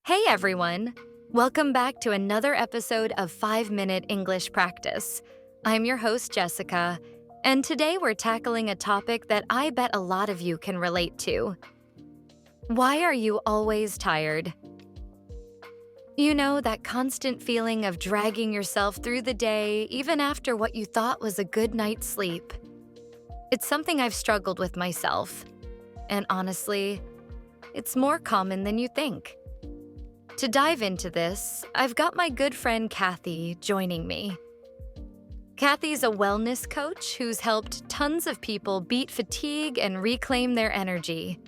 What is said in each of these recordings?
Hey everyone! Welcome back to another episode of 5-Minute English Practice. I'm your host, Jessica, and today we're tackling a topic that I bet a lot of you can relate to. Why are you always tired? You know, that constant feeling of dragging yourself through the day even after what you thought was a good night's sleep. It's something I've struggled with myself, and honestly, it's more common than you think. To dive into this, I've got my good friend Cathy joining me. Cathy's a wellness coach who's helped tons of people beat fatigue and reclaim their energy.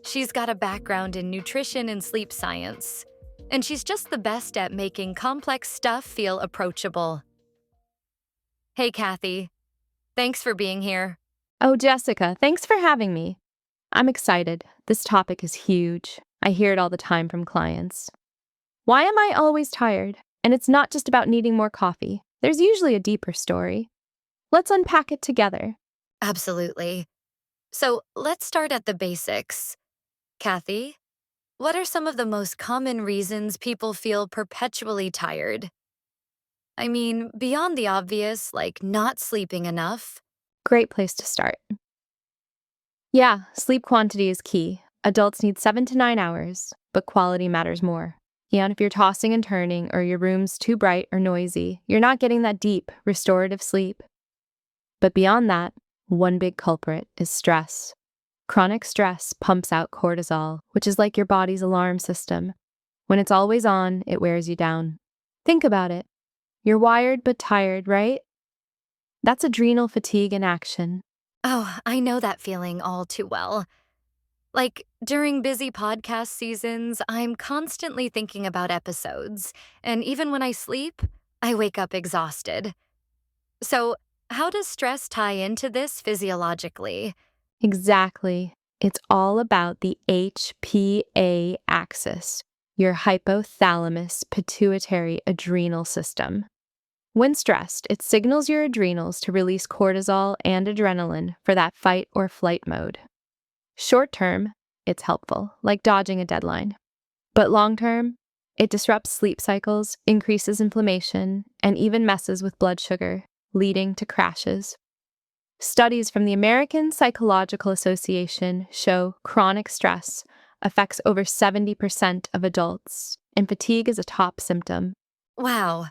She's got a background in nutrition and sleep science, and she's just the best at making complex stuff feel approachable. Hey Cathy, thanks for being here. Oh, Jessica, thanks for having me. I'm excited. This topic is huge. I hear it all the time from clients. Why am I always tired? And it's not just about needing more coffee. There's usually a deeper story. Let's unpack it together. Absolutely. So let's start at the basics. Cathy, what are some of the most common reasons people feel perpetually tired? I mean, beyond the obvious, like not sleeping enough. Great place to start. Yeah, sleep quantity is key. Adults need 7 to 9 hours, but quality matters more. And if you're tossing and turning or your room's too bright or noisy, you're not getting that deep, restorative sleep. But beyond that, one big culprit is stress. Chronic stress pumps out cortisol, which is like your body's alarm system. When it's always on, it wears you down. Think about it. You're wired but tired, right? That's adrenal fatigue in action. Oh, I know that feeling all too well. Like, during busy podcast seasons, I'm constantly thinking about episodes, and even when I sleep, I wake up exhausted. So, how does stress tie into this physiologically? Exactly. It's all about the HPA axis, your hypothalamus pituitary adrenal system. When stressed, it signals your adrenals to release cortisol and adrenaline for that fight or flight mode. Short term, it's helpful, like dodging a deadline. But long term, it disrupts sleep cycles, increases inflammation, and even messes with blood sugar, leading to crashes. Studies from the American Psychological Association show chronic stress affects over 70% of adults, and fatigue is a top symptom. Wow,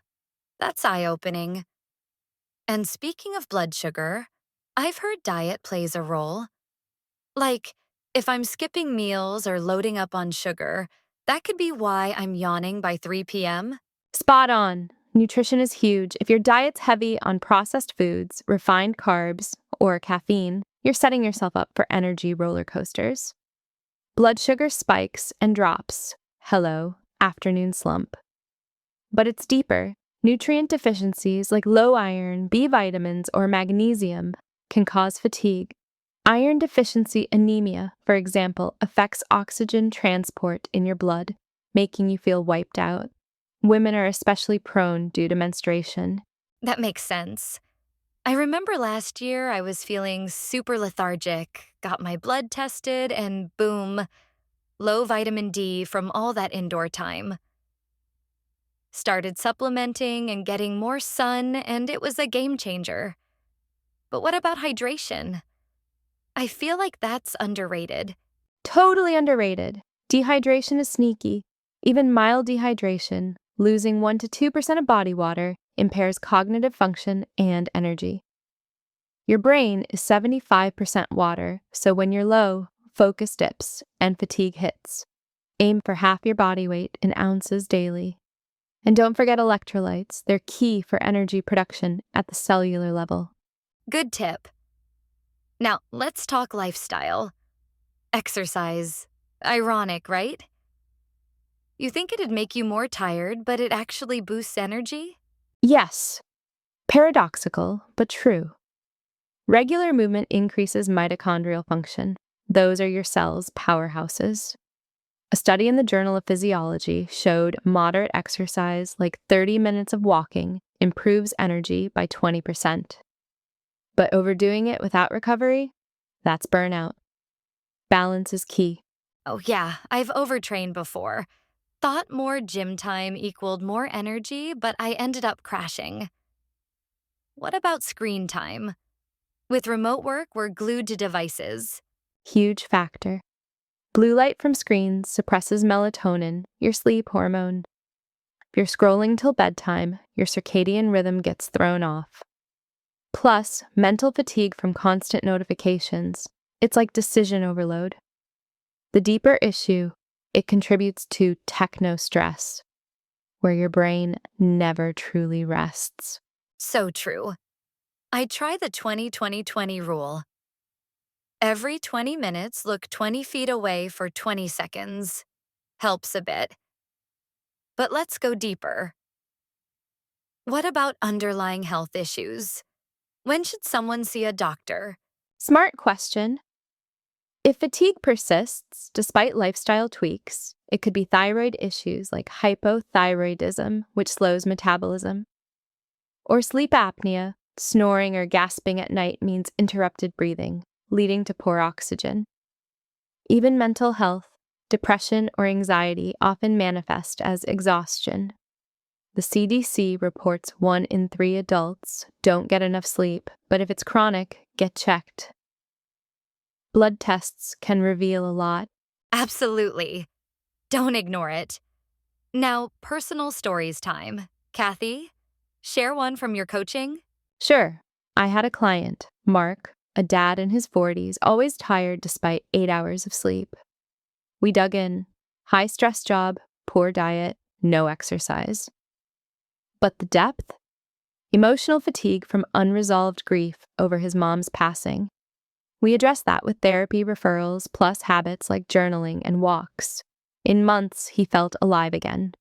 that's eye-opening. And speaking of blood sugar, I've heard diet plays a role. Like, if I'm skipping meals or loading up on sugar, that could be why I'm yawning by 3 p.m. Spot on. Nutrition is huge. If your diet's heavy on processed foods, refined carbs, or caffeine, you're setting yourself up for energy roller coasters. Blood sugar spikes and drops. Hello, afternoon slump. But it's deeper. Nutrient deficiencies like low iron, B vitamins, or magnesium can cause fatigue. Iron deficiency anemia, for example, affects oxygen transport in your blood, making you feel wiped out. Women are especially prone due to menstruation. That makes sense. I remember last year I was feeling super lethargic, got my blood tested, and boom, low vitamin D from all that indoor time. Started supplementing and getting more sun, and it was a game changer. But what about hydration? I feel like that's underrated. Totally underrated. Dehydration is sneaky. Even mild dehydration, losing 1 to 2% of body water, impairs cognitive function and energy. Your brain is 75% water, so when you're low, focus dips and fatigue hits. Aim for half your body weight in ounces daily. And don't forget electrolytes. They're key for energy production at the cellular level. Good tip. Now, let's talk lifestyle. Exercise. Ironic, right? You think it'd make you more tired, but it actually boosts energy? Yes, paradoxical, but true. Regular movement increases mitochondrial function. Those are your cells' powerhouses. A study in the Journal of Physiology showed moderate exercise, like 30 minutes of walking, improves energy by 20%. But overdoing it without recovery? That's burnout. Balance is key. Oh, yeah, I've overtrained before. Thought more gym time equaled more energy, but I ended up crashing. What about screen time? With remote work, we're glued to devices. Huge factor. Blue light from screens suppresses melatonin, your sleep hormone. If you're scrolling till bedtime, your circadian rhythm gets thrown off. Plus, mental fatigue from constant notifications. It's like decision overload. The deeper issue, it contributes to techno-stress, where your brain never truly rests. So true. I try the 20-20-20 rule. Every 20 minutes, look 20 feet away for 20 seconds. Helps a bit. But let's go deeper. What about underlying health issues? When should someone see a doctor? Smart question. If fatigue persists despite lifestyle tweaks, it could be thyroid issues like hypothyroidism, which slows metabolism, or sleep apnea. Snoring or gasping at night means interrupted breathing, leading to poor oxygen. Even mental health, depression, or anxiety often manifest as exhaustion. The CDC reports 1 in 3 adults don't get enough sleep, but if it's chronic, get checked. Blood tests can reveal a lot. Absolutely. Don't ignore it. Now, personal stories time. Cathy, share one from your coaching. Sure, I had a client, Mark, a dad in his 40s, always tired despite 8 hours of sleep. We dug in. High stress job, poor diet, no exercise. But the depth? Emotional fatigue from unresolved grief over his mom's passing. We addressed that with therapy referrals plus habits like journaling and walks. In months, he felt alive again.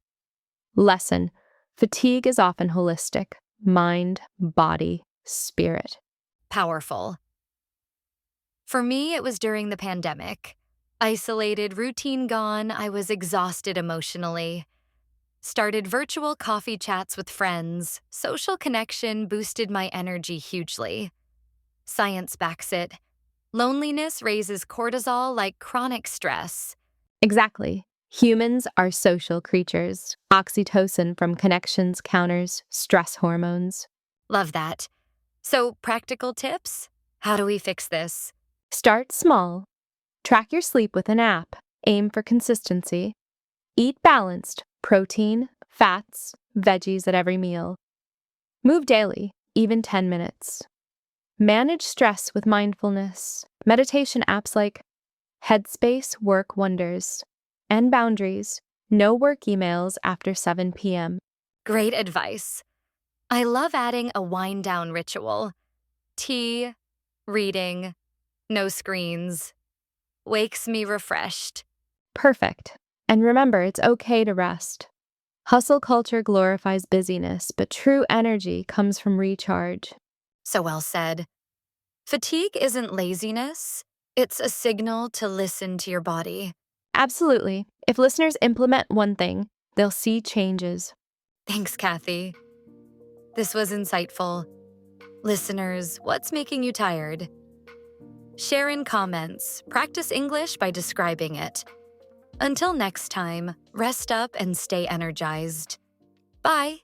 Lesson: fatigue is often holistic: mind, body, spirit. Powerful. For me, it was during the pandemic. Isolated, routine gone, I was exhausted emotionally. Started virtual coffee chats with friends. Social connection boosted my energy hugely. Science backs it. Loneliness raises cortisol like chronic stress. Exactly. Humans are social creatures. Oxytocin from connections counters stress hormones. Love that. So, practical tips? How do we fix this? Start small. Track your sleep with an app. Aim for consistency. Eat balanced: protein, fats, veggies at every meal. Move daily, even 10 minutes. Manage stress with mindfulness. Meditation apps like Headspace work wonders. And boundaries: no work emails after 7 p.m. Great advice. I love adding a wind down ritual. Tea, reading, no screens. Wakes me refreshed. Perfect. And remember, it's okay to rest. Hustle culture glorifies busyness, but true energy comes from recharge. So well said. Fatigue isn't laziness, it's a signal to listen to your body. Absolutely. If listeners implement one thing, they'll see changes. Thanks, Cathy. This was insightful. Listeners, what's making you tired? Share in comments. Practice English by describing it. Until next time, rest up and stay energized. Bye.